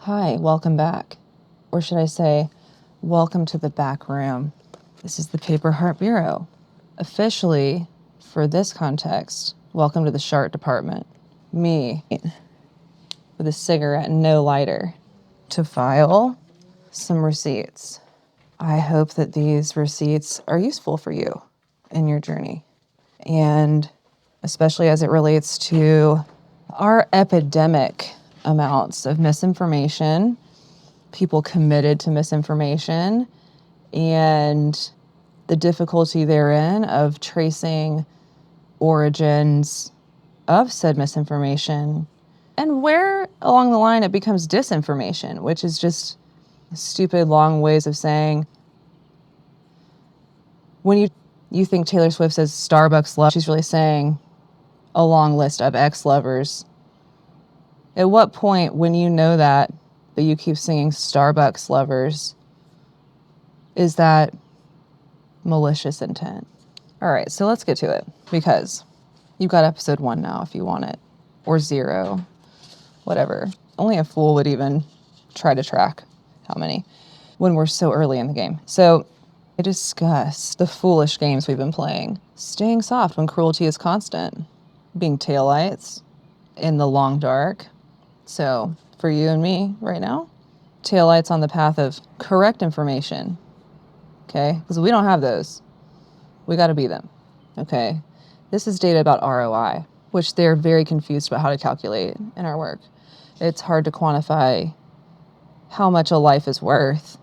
Hi, welcome back. Or should I say, welcome to the back room. This is the Paperheart Bureau. Officially, for this context, welcome to the S.H.Art Department. Me, with a cigarette and no lighter, to file some receipts. I hope that these receipts are useful for you in your journey. And especially as it relates to our epidemic amounts of misinformation, people committed to misinformation, and the difficulty therein of tracing origins of said misinformation, and where along the line it becomes disinformation, which is just stupid long ways of saying, when you think Taylor Swift says Starbucks love, she's really saying a long list of ex-lovers. At what point, when you know that, but you keep singing Starbucks lovers, is that malicious intent? All right, so let's get to it, because you've got episode 1 now if you want it, or 0, whatever. Only a fool would even try to track how many when we're so early in the game. So I discuss the foolish games we've been playing, staying soft when cruelty is constant, being taillights in the long dark. So for you and me right now, taillights on the path of correct information, okay? Because we don't have those. We got to be them, okay? This is data about ROI, which they're very confused about how to calculate in our work. It's hard to quantify how much a life is worth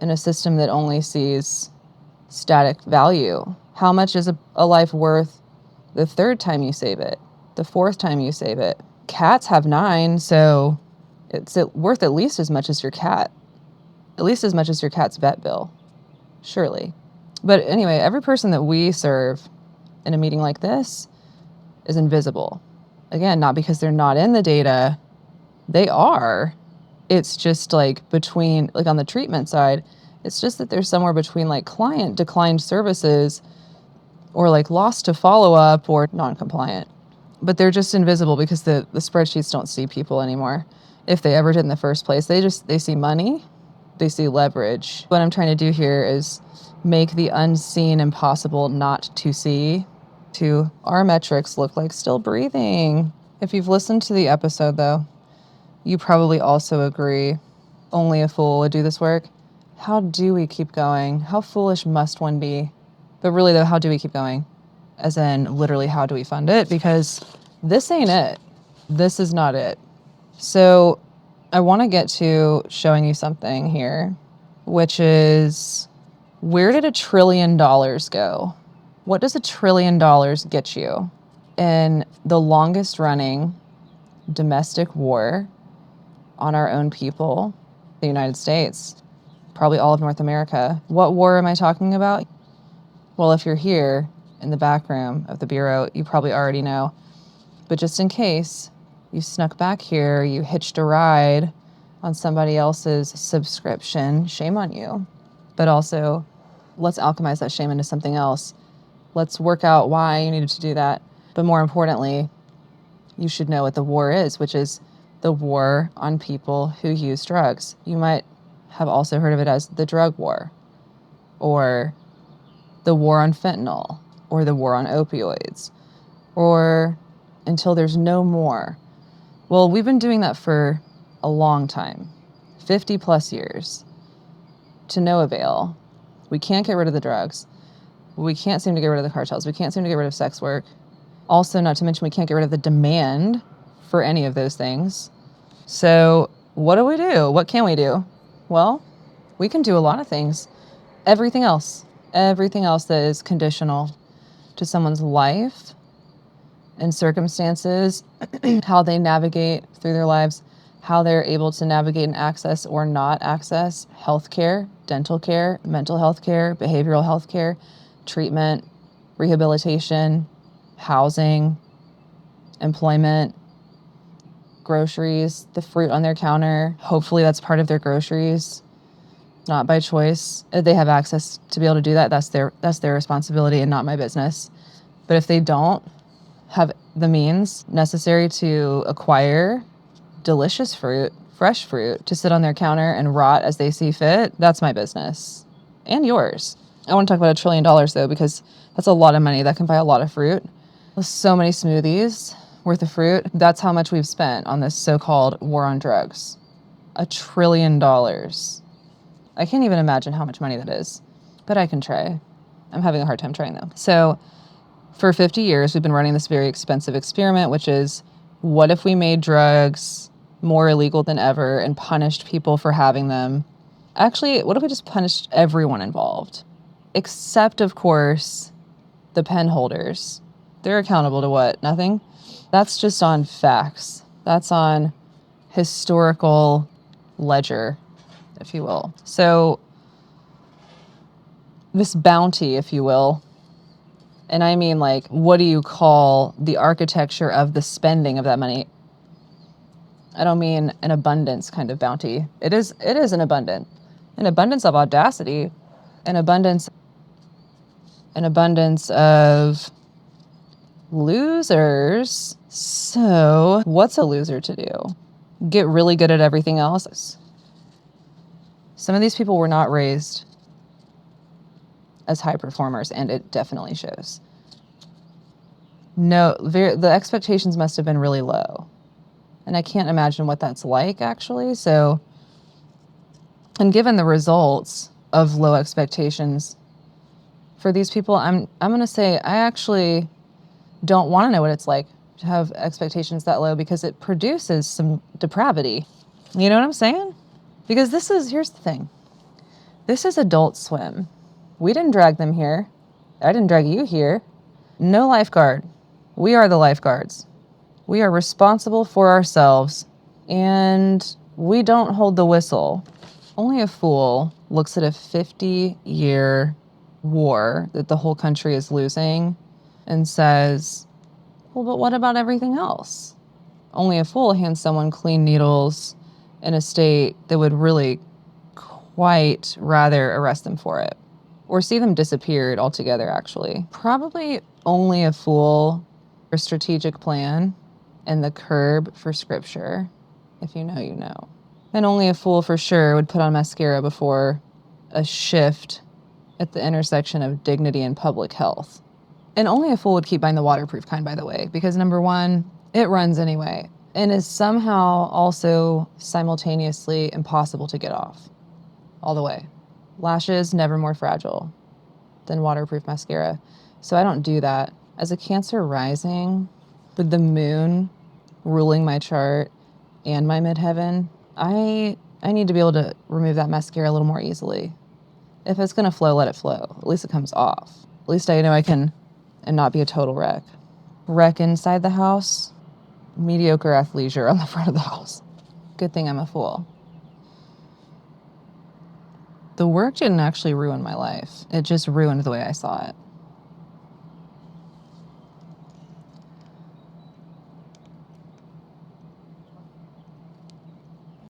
in a system that only sees static value. How much is a life worth the 3rd time you save it, the 4th time you save it? Cats have 9, so it's worth at least as much as your cat, at least as much as your cat's vet bill, surely. But anyway, every person that we serve in a meeting like this is invisible. Again, not because they're not in the data, they are. It's just like between, like on the treatment side, it's just that they're somewhere between like client declined services or like lost to follow-up or non-compliant. But they're just invisible because the spreadsheets don't see people anymore. If they ever did in the first place, they see money, they see leverage. What I'm trying to do here is make the unseen impossible not to see, to our metrics look like still breathing. If you've listened to the episode though, you probably also agree only a fool would do this work. How do we keep going? How foolish must one be? But really though, how do we keep going? As in, literally, how do we fund it? Because this ain't it. This is not it. So I want to get to showing you something here, which is, where did $1 trillion go? What does $1 trillion get you in the longest running domestic war on our own people, the United States, probably all of North America? What war am I talking about? Well, if you're here in the back room of the Bureau, you probably already know. But just in case you snuck back here, you hitched a ride on somebody else's subscription, shame on you. But also, let's alchemize that shame into something else. Let's work out why you needed to do that. But more importantly, you should know what the war is, which is the war on people who use drugs. You might have also heard of it as the drug war, or the war on fentanyl, or the war on opioids, or until there's no more. Well, we've been doing that for a long time, 50 plus years, to no avail. We can't get rid of the drugs. We can't seem to get rid of the cartels. We can't seem to get rid of sex work. Also, not to mention, we can't get rid of the demand for any of those things. So what do we do? What can we do? Well, we can do a lot of things. Everything else that is conditional to someone's life and circumstances, how they navigate through their lives, how they're able to navigate and access or not access healthcare, dental care, mental health care, behavioral health care, treatment, rehabilitation, housing, employment, groceries, the fruit on their counter. Hopefully that's part of their groceries, not by choice. If they have access to be able to do that, that's their responsibility and not my business. But if they don't have the means necessary to acquire delicious fruit fresh fruit to sit on their counter and rot as they see fit, that's my business. And yours. I want to talk about $1 trillion though, because that's a lot of money. That can buy a lot of fruit. With so many smoothies worth of fruit, that's how much we've spent on this so-called war on drugs. $1 trillion. I can't even imagine how much money that is, but I can try. I'm having a hard time trying though. So for 50 years, we've been running this very expensive experiment, which is, what if we made drugs more illegal than ever and punished people for having them? Actually, what if we just punished everyone involved? Except, of course, the pen holders. They're accountable to what? Nothing? That's just on facts. That's on historical ledger, if you will. So this bounty, if you will, and I mean, like, what do you call the architecture of the spending of that money? I don't mean an abundance kind of bounty. It is an abundance of audacity, an abundance of losers. So what's a loser to do? Get really good at everything else? Some of these people were not raised as high performers, and it definitely shows. No, the expectations must have been really low. And I can't imagine what that's like, actually. So, and given the results of low expectations for these people, I'm going to say I actually don't want to know what it's like to have expectations that low, because it produces some depravity. You know what I'm saying? Because here's the thing. This is Adult Swim. We didn't drag them here. I didn't drag you here. No lifeguard. We are the lifeguards. We are responsible for ourselves, and we don't hold the whistle. Only a fool looks at a 50-year war that the whole country is losing and says, well, but what about everything else? Only a fool hands someone clean needles in a state that would really quite rather arrest them for it, or see them disappeared altogether, actually. Probably only a fool for strategic plan and the curb for scripture. If you know, you know. And only a fool for sure would put on mascara before a shift at the intersection of dignity and public health. And only a fool would keep buying the waterproof kind, by the way, because number one, it runs anyway, and is somehow also simultaneously impossible to get off all the way. Lashes never more fragile than waterproof mascara. So I don't do that. As a Cancer rising, with the moon ruling my chart and my midheaven, I need to be able to remove that mascara a little more easily. If it's going to flow, let it flow. At least it comes off. At least I know I can, and not be a total wreck. Wreck inside the house, mediocre athleisure on the front of the house. Good thing I'm a fool. The work didn't actually ruin my life. It just ruined the way I saw it.